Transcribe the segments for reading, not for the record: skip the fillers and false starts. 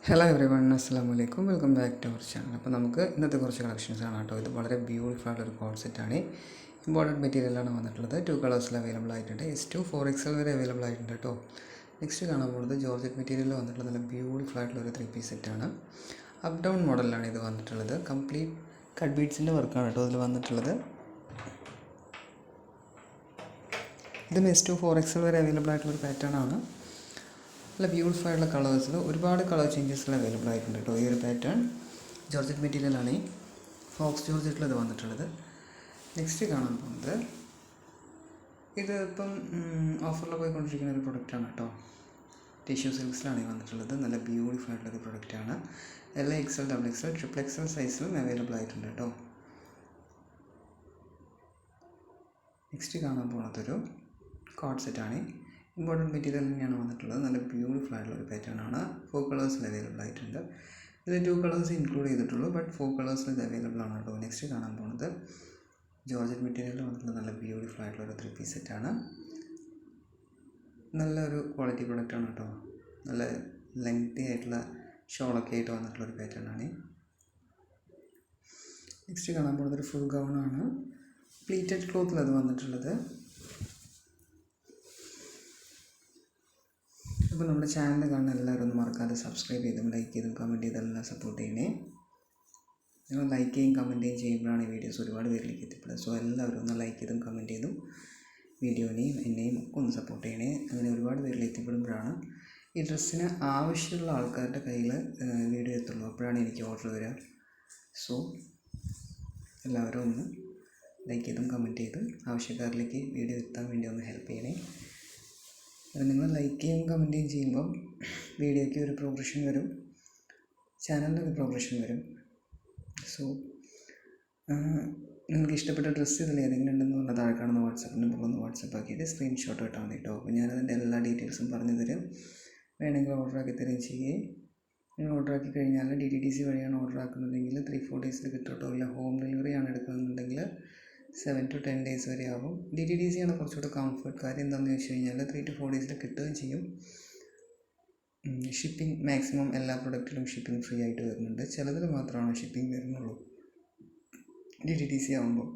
Hello every one, അസ്സലാമു അലൈക്കും. Welcome back to our channel. അപ്പോൾ നമുക്ക് ഇന്നത്തെ കുറച്ച് കളക്ഷൻസ് ആണ് കേട്ടോ. ഇത് വളരെ ബ്യൂട്ടിഫുൾ ആയിട്ടൊരു കോഡ് സെറ്റാണ്. ഇമ്പോർട്ടൻറ്റ് മെറ്റീരിയലാണ് വന്നിട്ടുള്ളത്. 2 കളേഴ്സിൽ അവൈലബിൾ ആയിട്ടുണ്ട്. S2 4XL വരെ അവൈലബിൾ ആയിട്ടുണ്ട് കേട്ടോ. നെക്സ്റ്റ് കാണാൻ പോകുന്നത് ജോർജറ്റ് മെറ്റീരിയലിൽ വന്നിട്ടുള്ള നല്ല ബ്യൂട്ടിഫുൾ ആയിട്ടുള്ള ഒരു 3 പീസ് സെറ്റാണ്. അപ്പ് ഡൗൺ മോഡലിലാണ് ഇത് വന്നിട്ടുള്ളത്. കംപ്ലീറ്റ് കട്ട് ബീഡ്സിൻ്റെ വർക്കാണ് കേട്ടോ ഇതിൽ വന്നിട്ടുള്ളത്. ഇതും S2 4XL വരെ അവൈലബിൾ ആയിട്ടുള്ളൊരു പാറ്റേൺ ആണ്. നല്ല ബ്യൂട്ടിഫുൾ ആയിട്ടുള്ള കളേഴ്സിൽ ഒരുപാട് കളർ ചേഞ്ചസിൽ അവൈലബിൾ ആയിട്ടുണ്ട് കേട്ടോ. ഈ ഒരു പാറ്റേൺ ജോർജറ്റ് മെറ്റീരിയലാണ്. ഫോക്സ് ജോർജറ്റിൽ ഇത് വന്നിട്ടുള്ളത്. നെക്സ്റ്റ് കാണാൻ പോകുന്നത് ഇത് ഇപ്പം ഓഫറിൽ പോയിക്കൊണ്ടിരിക്കുന്ന ഒരു പ്രൊഡക്റ്റാണ് കേട്ടോ. ടിഷ്യൂ സിൽക്സിലാണ് ഈ വന്നിട്ടുള്ളത്. നല്ല ബ്യൂട്ടിഫുൾ ആയിട്ടുള്ളൊരു പ്രൊഡക്റ്റാണ്. LXL, XXL, XXL സൈസിലും അവൈലബിൾ ആയിട്ടുണ്ട് കേട്ടോ. നെക്സ്റ്റ് കാണാൻ പോകുന്നതൊരു കോഡ് സെറ്റാണ്. ഇമ്പോർട്ടൻറ്റ് മെറ്റീരിയൽ തന്നെയാണ് വന്നിട്ടുള്ളത്. നല്ല ബ്യൂട്ടിഫുൾ ആയിട്ടുള്ള ഒരു പാറ്റേൺ ആണ്. 4 കളേഴ്സിൽ അവൈലബിൾ ആയിട്ടുണ്ട്. ഇതിൽ 2 കളേഴ്സ് ഇൻക്ലൂഡ് ചെയ്തിട്ടുള്ളൂ, ബട്ട് 4 കളേഴ്സിൽ ഇത് അവൈലബിൾ ആണ് കേട്ടോ. നെക്സ്റ്റ് കാണാൻ പോകുന്നത് ജോർജറ്റ് മെറ്റീരിയലിൽ വന്നിട്ടുള്ള നല്ല ബ്യൂട്ടിഫുൾ ആയിട്ടുള്ള ഒരു 3 പീസ് സെറ്റാണ്. നല്ലൊരു ക്വാളിറ്റി പ്രൊഡക്റ്റാണ് കേട്ടോ. നല്ല ലെങ്തി ആയിട്ടുള്ള ഷോളൊക്കെ ആയിട്ട് വന്നിട്ടുള്ള ഒരു പാറ്റേൺ ആണ്. നെക്സ്റ്റ് കാണാൻ പോകുന്നത് ഒരു ഫുൾ ഗൗണാണ്. പ്ലീറ്റഡ് ക്ലോത്തിൽ അത് വന്നിട്ടുള്ളത്. അപ്പോൾ നമ്മുടെ ചാനൽ കാണുന്ന എല്ലാവരും ഒന്ന് മറക്കാതെ സബ്സ്ക്രൈബ് ചെയ്തും ലൈക്ക് ചെയ്തും കമൻറ്റ് ചെയ്തെല്ലാം സപ്പോർട്ട് ചെയ്യണേ. നിങ്ങൾ ലൈക്ക് ചെയ്യും കമൻറ്റ് ചെയ്യുമ്പോഴാണ് ഈ വീഡിയോസ് ഒരുപാട് പേരിലേക്ക് എത്തിപ്പെടുക. സോ എല്ലാവരും ഒന്ന് ലൈക്ക് ചെയ്തും കമൻറ്റ് ചെയ്തും വീഡിയോനെയും എന്നെയും ഒക്കെ ഒന്ന് സപ്പോർട്ട് ചെയ്യണേ. അങ്ങനെ ഒരുപാട് പേരിൽ എത്തിപ്പെടുമ്പോഴാണ് ഈ ഡ്രസ്സിന് ആവശ്യമുള്ള ആൾക്കാരുടെ കയ്യിൽ വീഡിയോ എത്തുള്ളൂ. അപ്പോഴാണ് എനിക്ക് ഓർഡർ വരിക. സോ എല്ലാവരും ഒന്ന് ലൈക്ക് ചെയ്തും കമൻറ്റ് ചെയ്തും ആവശ്യക്കാരിലേക്ക് വീഡിയോ എത്താൻ വേണ്ടി ഒന്ന് ഹെൽപ്പ് ചെയ്യണേ. നിങ്ങൾ ലൈക്ക് ചെയ്യും കമൻറ്റ് ചെയ്യുമ്പം വീഡിയോയ്ക്ക് ഒരു പ്രോഗ്രഷൻ വരും, ചാനലിൻ്റെ ഒരു പ്രോഗ്രഷൻ വരും. സോ നിങ്ങൾക്ക് ഇഷ്ടപ്പെട്ട ഡ്രസ്സ് ഇതിൽ ഏതെങ്കിലും ഉണ്ടെന്ന് പറഞ്ഞാൽ താഴെ കാണുന്ന വാട്സപ്പ് നമ്പറിൽ ഒന്ന് വാട്സപ്പ് ആക്കിയിട്ട് സ്ക്രീൻഷോട്ട് ഇട്ടാൽ മതി കേട്ടോ. അപ്പോൾ ഞാനതിൻ്റെ എല്ലാ ഡീറ്റെയിൽസും പറഞ്ഞു തരും. വേണമെങ്കിൽ ഓർഡർ ആക്കി തരുകയും ചെയ്യുകയും നിങ്ങൾ ഓർഡർ ആക്കി കഴിഞ്ഞാൽ DTDC വഴിയാണ് ഓർഡർ ആക്കുന്നതെങ്കിൽ 3-4 ഡേയ്സിൽ കിട്ടും കേട്ടോ. ഇല്ല ഹോം ഡെലിവറി ആണ് എടുക്കുന്നതെന്നുണ്ടെങ്കിൽ 7 to 10 ഡേയ്സ് വരെ ആകും. DTDC ആണ് കുറച്ചുകൂടെ കംഫർട്ട്. കാര്യം എന്താണെന്ന് വെച്ച് കഴിഞ്ഞാൽ 3 to 4 ഡേയ്സിൽ കിട്ടുകയും ചെയ്യും. ഷിപ്പിംഗ് മാക്സിമം എല്ലാ പ്രൊഡക്റ്റിലും ഷിപ്പിംഗ് ഫ്രീ ആയിട്ട് വരുന്നുണ്ട്. ചിലതിൽ മാത്രമാണ് ഷിപ്പിംഗ് വരുന്നുള്ളൂ DTDC ആകുമ്പോൾ.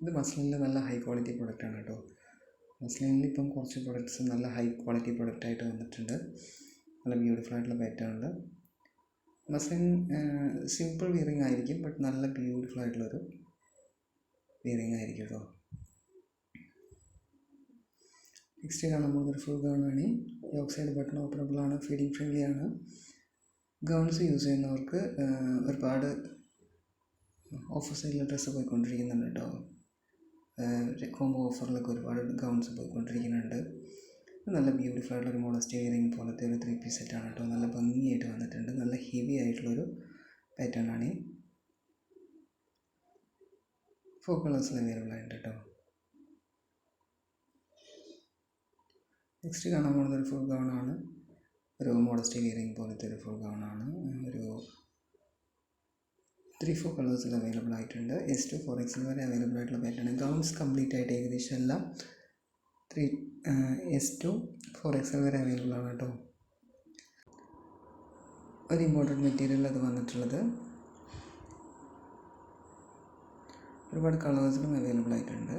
ഇത് മസ്ലിനിൽ നല്ല ഹൈ ക്വാളിറ്റി പ്രൊഡക്റ്റാണ് കേട്ടോ. മസ്ലിനിൽ ഇപ്പം കുറച്ച് പ്രൊഡക്ട്സ് നല്ല ഹൈ ക്വാളിറ്റി പ്രൊഡക്റ്റായിട്ട് വന്നിട്ടുണ്ട്. നല്ല ബ്യൂട്ടിഫുൾ ആയിട്ടുള്ള പാറ്റേണിൽ മസ്ലിൻ സിമ്പിൾ വിയറിങ് ആയിരിക്കും, ബട്ട് നല്ല ബ്യൂട്ടിഫുൾ ആയിട്ടുള്ളൊരു വിയറിങ് ആയിരിക്കും കേട്ടോ. നെക്സ്റ്റ് കാണാൻ പോകുന്നൊരു ഫുൾ ഗൗണാണ്. യോക്ക് സൈഡ് ബട്ടൺ ഓപ്പണബിൾ ആണ്, ഫീഡിങ് ഫ്രണ്ട്ലി ആണ്. ഗൗൺസ് യൂസ് ചെയ്യുന്നവർക്ക് ഒരുപാട് ഓഫർ സൈഡിൽ ഡ്രസ്സ് പോയിക്കൊണ്ടിരിക്കുന്നുണ്ട് കേട്ടോ. കോംബോ ഓഫറിലൊക്കെ ഒരുപാട് ഗൗൺസ് പോയിക്കൊണ്ടിരിക്കുന്നുണ്ട്. നല്ല ബ്യൂട്ടിഫുൾ ആയിട്ടുള്ളൊരു മോഡസ്റ്റ് വിയറിങ് പോലത്തെ ഒരു 3 പീസ് സെറ്റാണ് കേട്ടോ. നല്ല ഭംഗിയായിട്ട് വന്നിട്ടുണ്ട്. നല്ല ഹെവി ആയിട്ടുള്ളൊരു പാറ്റേൺ ആണ്. 4 കളേഴ്സിൽ അവൈലബിൾ ആയിട്ട് കേട്ടോ. നെക്സ്റ്റ് കാണാൻ പോകുന്നത് ഒരു ഫുൾ ഗൗണാണ്. ഒരു മോഡസ്റ്റ് വിയറിങ് പോലത്തെ ഒരു ഫുൾ ഗൗണാണ്. ഒരു 3-4 കളേഴ്സിൽ അവൈലബിൾ ആയിട്ടുണ്ട്. S2 4XL വരെ അവൈലബിൾ ആയിട്ടുള്ള പാറ്റേൺ. ഗൗൺസ് കംപ്ലീറ്റ് ആയിട്ട് ഏകദേശം എല്ലാം S2 4XL വരെ അവൈലബിൾ ആണ് കേട്ടോ. ഒരു ഇമ്പോർട്ടൻറ്റ് മെറ്റീരിയൽ അത് വന്നിട്ടുള്ളത്. ഒരുപാട് കളേഴ്സിലും അവൈലബിൾ ആയിട്ടുണ്ട്.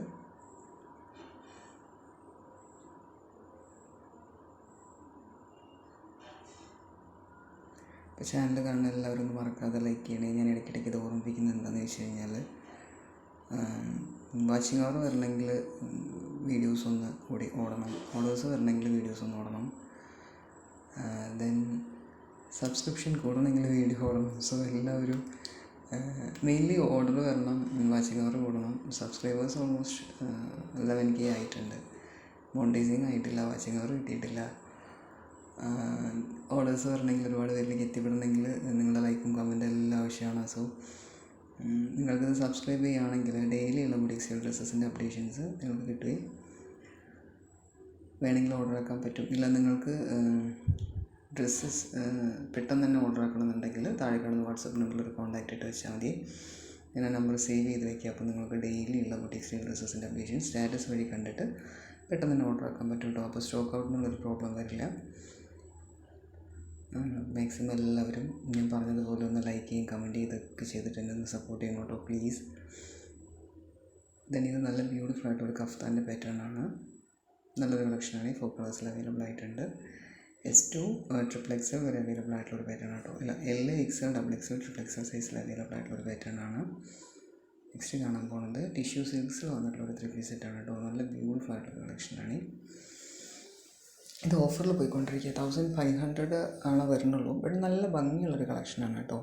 ഇപ്പോൾ ചാനൽ കാണുന്ന എല്ലാവരും ഒന്ന് മറക്കാതെ ലൈക്ക് ചെയ്യണേ. ഞാൻ ഇടയ്ക്കിടയ്ക്ക് ഇത് ഓർമ്മിപ്പിക്കുന്നത് എന്താണെന്ന് വെച്ച് കഴിഞ്ഞാൽ വാച്ചിങ് അവർ വരണമെങ്കിൽ വീഡിയോസ് ഒന്ന് കൂടി ഓടണം, ഓർഡേഴ്സ് വരണമെങ്കിൽ വീഡിയോസ് ഒന്ന് ഓടണം, ദെൻ സബ്സ്ക്രിപ്ഷൻ കൂടണമെങ്കിൽ വീഡിയോ ഓടണം. സോ എല്ലാവരും മെയിൻലി ഓർഡർ വരണം, വാച്ചിങ് അവർ കൂടണം. സബ്സ്ക്രൈബേഴ്സ് ഓൾമോസ്റ്റ് 11K ആയിട്ടുണ്ട്. മോണിറ്റൈസിങ് ആയിട്ടില്ല, വാച്ചിങ് അവർ കിട്ടിയിട്ടില്ല. ഓർഡേഴ്സ് വരണമെങ്കിൽ ഒരുപാട് പേരിലേക്ക് എത്തിപ്പെടണമെങ്കിൽ നിങ്ങളുടെ ലൈക്കും കമൻറ്റും എല്ലാം ആവശ്യമാണ്. സോ നിങ്ങൾക്കിത് സബ്സ്ക്രൈബ് ചെയ്യുകയാണെങ്കിൽ ഡെയിലിയുള്ള ബുട്ടീക് സെയിൽ ഡ്രസ്സസിൻ്റെ അപ്ഡേഷൻസ് നിങ്ങൾക്ക് കിട്ടുകയും വേണമെങ്കിൽ ഓർഡർ ആക്കാൻ പറ്റും. ഇല്ല നിങ്ങൾക്ക് ഡ്രസ്സസ് പെട്ടെന്ന് തന്നെ ഓർഡർ ആക്കണമെന്നുണ്ടെങ്കിൽ താഴെ കാണുന്ന വാട്സപ്പ് നമ്പറിൽ ഒരു കോൺടാക്റ്റ് ഇട്ട് വെച്ചാൽ മതി. ഞാൻ ആ നമ്പർ സേവ് ചെയ്ത് വയ്ക്കുക. അപ്പോൾ നിങ്ങൾക്ക് ഡെയിലിയുള്ള ബുട്ടീക് സെയിൽ ഡ്രസ്സസിൻ്റെ അപ്ഡേഷൻ സ്റ്റാറ്റസ് വഴി കണ്ടിട്ട് പെട്ടെന്ന് തന്നെ ഓർഡർ ആക്കാൻ പറ്റും കേട്ടോ. അപ്പോൾ സ്റ്റോക്ക് ഔട്ടിനുള്ളൊരു പ്രോബ്ലം വരില്ല. മാക്സിമം എല്ലാവരും ഞാൻ പറഞ്ഞതുപോലെ ഒന്ന് ലൈക്ക് ചെയ്യും കമൻറ്റ് ചെയ്തൊക്കെ ചെയ്തിട്ട് എന്നെ ഒന്ന് സപ്പോർട്ട് ചെയ്യണം കേട്ടോ പ്ലീസ്. ഇത് നല്ല ബ്യൂട്ടിഫുൾ ആയിട്ടൊരു കഫ്താൻ്റെ പാറ്റേൺ ആണ്. നല്ലൊരു കളക്ഷനാണ്. 4 കളേഴ്സിൽ അവൈലബിൾ ആയിട്ടുണ്ട്. S2 XXL വരെ അവൈലബിൾ ആയിട്ടുള്ളൊരു പാറ്റേൺ കേട്ടോ. അല്ല L, XL, XXL, XXL സൈസിൽ അവൈലബിൾ ആയിട്ടുള്ളൊരു പാറ്റേൺ ആണ്. നെക്സ്റ്റ് കാണാൻ പോകുന്നത് ടിഷ്യൂ സിൽക്സിൽ വന്നിട്ടുള്ളൊരു 3 പീസ് സെറ്റാണ് കേട്ടോ. നല്ല ബ്യൂട്ടിഫുൾ ആയിട്ടുള്ള കളക്ഷനാണ്. ഇത് ഓഫറിൽ പോയിക്കൊണ്ടിരിക്കുക 1500 ആണ് വരുന്നുള്ളൂ. ബട്ട് നല്ല ഭംഗിയുള്ളൊരു കളക്ഷനാണ് കേട്ടോ.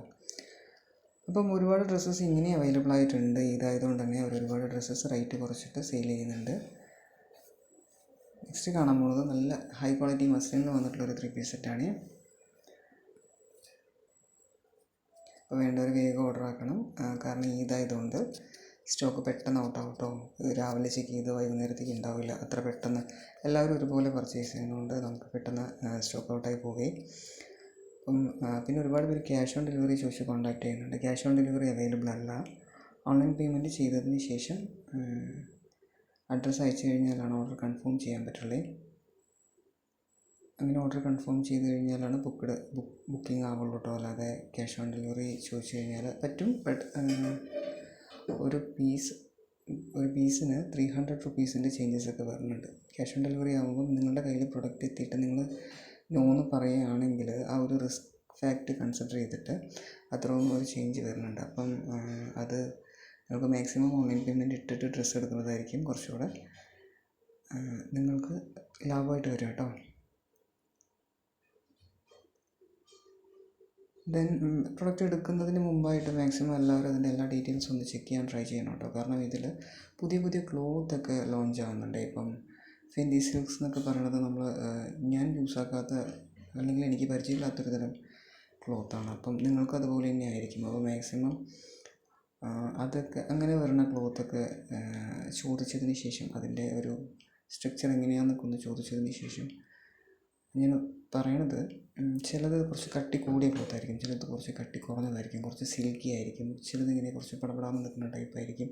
അപ്പം ഒരുപാട് ഡ്രസ്സസ് ഇങ്ങനെ അവൈലബിൾ ആയിട്ടുണ്ട്. ഇതായതുകൊണ്ട് തന്നെ അവർ ഒരുപാട് ഡ്രസ്സസ് റേറ്റ് കുറച്ചിട്ട് സെയിൽ ചെയ്യുന്നുണ്ട്. നെക്സ്റ്റ് കാണാൻ പോകുന്നത് നല്ല ഹൈ ക്വാളിറ്റി മസ്ലിനിൽ വന്നിട്ടുള്ളൊരു 3 പീസ് സെറ്റാണ്. അപ്പോൾ വേണ്ടവർ വേഗം ഓർഡർ ആക്കണം. കാരണം ഇതായതുകൊണ്ട് സ്റ്റോക്ക് പെട്ടെന്ന് ഔട്ടാവട്ടോ. രാവിലെ ചെക്ക് ചെയ്ത് വൈകുന്നേരത്തേക്ക് ഉണ്ടാവില്ല. അത്ര പെട്ടെന്ന് എല്ലാവരും ഒരുപോലെ പർച്ചേസ് ചെയ്യുന്നതുകൊണ്ട് നമുക്ക് പെട്ടെന്ന് സ്റ്റോക്ക് ഔട്ടായി പോവുകയും അപ്പം പിന്നെ ഒരുപാട് പേര് ക്യാഷ് ഓൺ ഡെലിവറി ചോദിച്ച് കോൺടാക്ട് ചെയ്യുന്നുണ്ട്. ക്യാഷ് ഓൺ ഡെലിവറി അവൈലബിൾ അല്ല. ഓൺലൈൻ പേയ്മെൻറ്റ് ചെയ്തതിന് ശേഷം അഡ്രസ്സ് അയച്ചു കഴിഞ്ഞാലാണ് ഓർഡർ കൺഫേം ചെയ്യാൻ പറ്റുള്ളൂ. അങ്ങനെ ഓർഡർ കൺഫേം ചെയ്ത് കഴിഞ്ഞാലാണ് ബുക്കിംഗ് ആവുള്ളൂ കേട്ടോ. അല്ലാതെ ക്യാഷ് ഓൺ ഡെലിവറി ചോദിച്ചു കഴിഞ്ഞാൽ പറ്റും. ബട്ട് ഒരു പീസിന് 300 റുപ്പീസിൻ്റെ ചേഞ്ചസ് ഒക്കെ വരുന്നുണ്ട്. ക്യാഷ് ഓൺ ഡെലിവറി ആകുമ്പം നിങ്ങളുടെ കയ്യിൽ പ്രൊഡക്റ്റ് എത്തിയിട്ട് നിങ്ങൾ നോന്ന് പറയുകയാണെങ്കിൽ ആ ഒരു റിസ്ക് ഫാക്റ്റ് കൺസിഡർ ചെയ്തിട്ട് അത്രയും ഒരു ചേഞ്ച് വരുന്നുണ്ട്. അപ്പം അത് നിങ്ങൾക്ക് മാക്സിമം ഓൺലൈൻ പേയ്മെൻറ്റ് ഇട്ടിട്ട് ഡ്രസ്സ് എടുക്കുന്നതായിരിക്കും കുറച്ചുകൂടെ നിങ്ങൾക്ക് ലാഭമായിട്ട് വരും കേട്ടോ. ദെൻ പ്രൊഡക്റ്റ് എടുക്കുന്നതിന് മുമ്പായിട്ട് മാക്സിമം എല്ലാവരും അതിൻ്റെ എല്ലാ ഡീറ്റെയിൽസും ഒന്ന് ചെക്ക് ചെയ്യാൻ ട്രൈ ചെയ്യണം കേട്ടോ. കാരണം ഇതിൽ പുതിയ ക്ലോത്തൊക്കെ ലോഞ്ച് ആവുന്നുണ്ട്. ഇപ്പം ഫെൻഡി സിൽക്സ് എന്നൊക്കെ പറയുന്നത് ഞാൻ യൂസാക്കാത്ത അല്ലെങ്കിൽ എനിക്ക് പരിചയമില്ലാത്തൊരു തരം ക്ലോത്താണ്. അപ്പം നിങ്ങൾക്കും അതുപോലെ തന്നെ ആയിരിക്കും. അപ്പോൾ മാക്സിമം അതൊക്കെ അങ്ങനെ വരുന്ന ക്ലോത്തൊക്കെ ചോദിച്ചതിന് ശേഷം അതിൻ്റെ ഒരു സ്ട്രക്ചർ എങ്ങനെയാണെന്നൊക്കെ ഒന്ന് ചോദിച്ചതിന് ശേഷം ഞാൻ പറയണത് ചിലത് കുറച്ച് കട്ടി കൂടിയ ക്ലോത്തായിരിക്കും, ചിലത് കുറച്ച് കട്ടി കുറഞ്ഞതായിരിക്കും, കുറച്ച് സിൽക്കി ആയിരിക്കും, ചിലതിങ്ങനെ കുറച്ച് പടപടാന്ന് നിൽക്കുന്ന ടൈപ്പായിരിക്കും.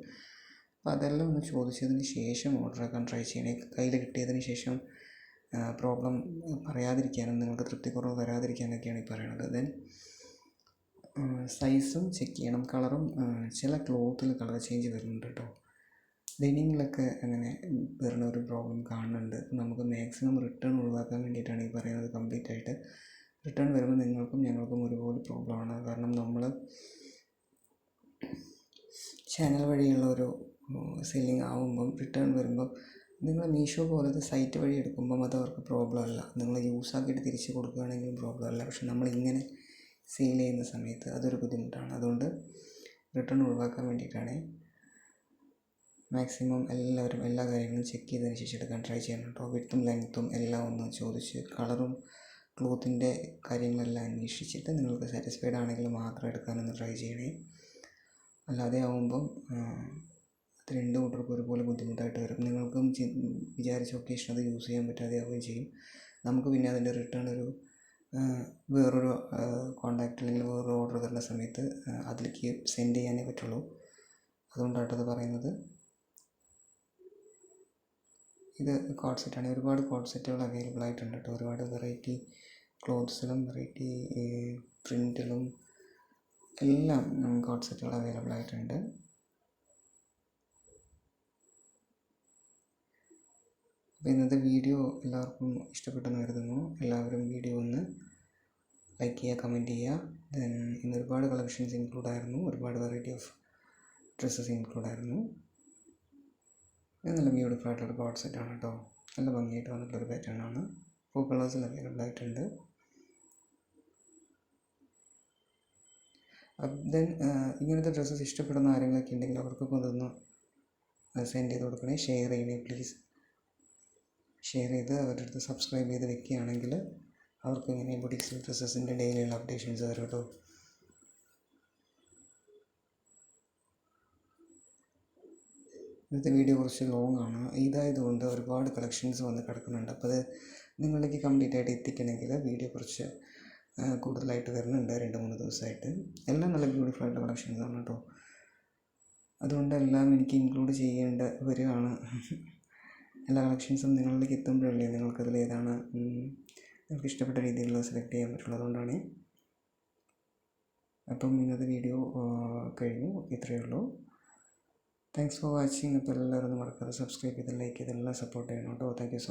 അപ്പോൾ അതെല്ലാം ഒന്ന് ചോദിച്ചതിന് ശേഷം ഓർഡർ ആക്കാൻ ട്രൈ ചെയ്യണേ. കയ്യിൽ കിട്ടിയതിന് ശേഷം പ്രോബ്ലം പറയാതിരിക്കാനും നിങ്ങൾക്ക് തൃപ്തിക്കുറവ് വരാതിരിക്കാനൊക്കെയാണ് ഈ പറയണത്. ദെൻ സൈസും ചെക്ക് ചെയ്യണം. കളറും ചില ക്ലോത്തിൽ കളർ ചേഞ്ച് വരുന്നുണ്ട് കേട്ടോ. ഡെനിമിലൊക്കെ അങ്ങനെ വരുന്ന ഒരു പ്രോബ്ലം കാണുന്നുണ്ട്. നമുക്ക് മാക്സിമം റിട്ടേൺ ഒഴിവാക്കാൻ വേണ്ടിയിട്ടാണ് ഈ പറയുന്നത്. കംപ്ലീറ്റ് ആയിട്ട് റിട്ടേൺ വരുമ്പോൾ നിങ്ങൾക്കും ഞങ്ങൾക്കും ഒരുപോലെ പ്രോബ്ലമാണ്. കാരണം നമ്മൾ ചാനൽ വഴിയുള്ള ഒരു സെല്ലിങ് ആകുമ്പം റിട്ടേൺ വരുമ്പം നിങ്ങൾ മീഷോ പോലത്തെ സൈറ്റ് വഴി എടുക്കുമ്പം അത് അവർക്ക് പ്രോബ്ലം അല്ല. നിങ്ങൾ യൂസാക്കിയിട്ട് തിരിച്ച് കൊടുക്കുകയാണെങ്കിലും പ്രോബ്ലം അല്ല. പക്ഷെ നമ്മളിങ്ങനെ സെയിൽ ചെയ്യുന്ന സമയത്ത് അതൊരു ബുദ്ധിമുട്ടാണ്. അതുകൊണ്ട് റിട്ടേൺ ഒഴിവാക്കാൻ വേണ്ടിയിട്ടാണ് മാക്സിമം എല്ലാവരും എല്ലാ കാര്യങ്ങളും ചെക്ക് ചെയ്തതിന് ശേഷം എടുക്കാൻ ട്രൈ ചെയ്യണം കേട്ടോ. വിഡ്ത്തും ലെങ്ത്തും എല്ലാം ഒന്ന് ചോദിച്ച് കളറും ക്ലോത്തിൻ്റെ കാര്യങ്ങളെല്ലാം അന്വേഷിച്ചിട്ട് നിങ്ങൾക്ക് സാറ്റിസ്ഫൈഡ് ആണെങ്കിൽ മാത്രം എടുക്കാനൊന്ന് ട്രൈ ചെയ്യണേ. അല്ലാതെ ആവുമ്പം അത് രണ്ട് കൂട്ടർക്കും ഒരുപോലെ ബുദ്ധിമുട്ടായിട്ട് വരും. നിങ്ങൾക്കും വിചാരിച്ച ഒക്കേഷൻ അത് യൂസ് ചെയ്യാൻ പറ്റാതെ ആവുകയും ചെയ്യും. നമുക്ക് പിന്നെ അതിൻ്റെ റിട്ടേൺ വേറൊരു കോൺടാക്റ്റ് അല്ലെങ്കിൽ വേറൊരു ഓർഡർ വരുന്ന സമയത്ത് അതിലേക്ക് സെൻഡ് ചെയ്യാനേ പറ്റുള്ളൂ. അതുകൊണ്ടായിട്ടത് പറയുന്നത്. ഇത് കോഡ് സെറ്റാണ്. ഒരുപാട് കോഡ് സെറ്റുകൾ അവൈലബിൾ ആയിട്ടുണ്ട് കേട്ടോ. ഒരുപാട് വെറൈറ്റി ക്ലോത്ത്സിലും വെറൈറ്റി പ്രിൻറ്റിലും എല്ലാം കോഡ് സെറ്റുകൾ അവൈലബിൾ ആയിട്ടുണ്ട്. അപ്പോൾ ഇന്നത്തെ വീഡിയോ എല്ലാവർക്കും ഇഷ്ടപ്പെട്ടെന്ന് കരുതുന്നു. എല്ലാവരും വീഡിയോ ഒന്ന് ലൈക്ക് ചെയ്യുക, കമൻറ്റ് ചെയ്യുക. ദെൻ ഇന്ന് ഒരുപാട് കളക്ഷൻസ് ഇൻക്ലൂഡ് ആയിരുന്നു. ഒരുപാട് വെറൈറ്റി ഓഫ് ഡ്രസ്സസ് ഇൻക്ലൂഡ് ആയിരുന്നു. ഇത് നല്ല ബ്യൂട്ടിഫുൾ ആയിട്ടുള്ള കോഡ് സെറ്റാണ് കേട്ടോ. നല്ല ഭംഗിയായിട്ട് വന്നിട്ടുള്ളൊരു പാറ്റേൺ ആണ്. 4 കളേഴ്സിൽ അവൈലബിൾ ആയിട്ടുണ്ട്. ദെൻ ഇങ്ങനത്തെ ഡ്രസ്സസ് ഇഷ്ടപ്പെടുന്ന ആരെങ്കിലൊക്കെ ഉണ്ടെങ്കിൽ അവർക്കൊക്കെ അതൊന്ന് സെൻഡ് ചെയ്ത് കൊടുക്കണേ. ഷെയർ ചെയ്യണേ പ്ലീസ്. ഷെയർ ചെയ്ത് അവരുടെ അടുത്ത് സബ്സ്ക്രൈബ് ചെയ്ത് വെക്കുകയാണെങ്കിൽ അവർക്ക് ഇങ്ങനെ ബുട്ടീക്സിൽ ഡ്രസ്സസിൻ്റെ ഡെയിലിയുള്ള അപ്ഡേഷൻസ് വരും കേട്ടോ. ഇന്നത്തെ വീഡിയോ കുറച്ച് ലോങ് ആണ്. ഇതായതുകൊണ്ട് ഒരുപാട് കളക്ഷൻസ് വന്ന് കിടക്കുന്നുണ്ട്. അപ്പോൾ അത് നിങ്ങളിലേക്ക് കംപ്ലീറ്റ് ആയിട്ട് എത്തിക്കണമെങ്കിൽ വീഡിയോ കുറച്ച് കൂടുതലായിട്ട് വരുന്നുണ്ട് 2-3 ദിവസമായിട്ട്. എല്ലാം നല്ല ബ്യൂട്ടിഫുൾ ആയിട്ട് കളക്ഷൻസ് ആണ് കേട്ടോ. അതുകൊണ്ട് എല്ലാം എനിക്ക് ഇൻക്ലൂഡ് ചെയ്യേണ്ട വരികയാണ്. എല്ലാ കളക്ഷൻസും നിങ്ങളിലേക്ക് എത്തുമ്പോഴല്ലേ നിങ്ങൾക്കതിൽ ഏതാണ് നമുക്ക് ഇഷ്ടപ്പെട്ട രീതിയിലുള്ള സെലക്ട് ചെയ്യാൻ പറ്റുള്ളതുകൊണ്ടാണ്. അപ്പം ഇന്നത്തെ വീഡിയോ കഴിഞ്ഞു. ഇത്രയേ ഉള്ളൂ. Thanks for watching. അപ്പോൾ എല്ലാവരും ഒന്ന് മറക്കാതെ സബ്സ്ക്രൈബ് ചെയ്ത് ലൈക്ക് ചെയ്ത് എല്ലാം സപ്പോർട്ട് ചെയ്യണം കേട്ടോ. Thank you so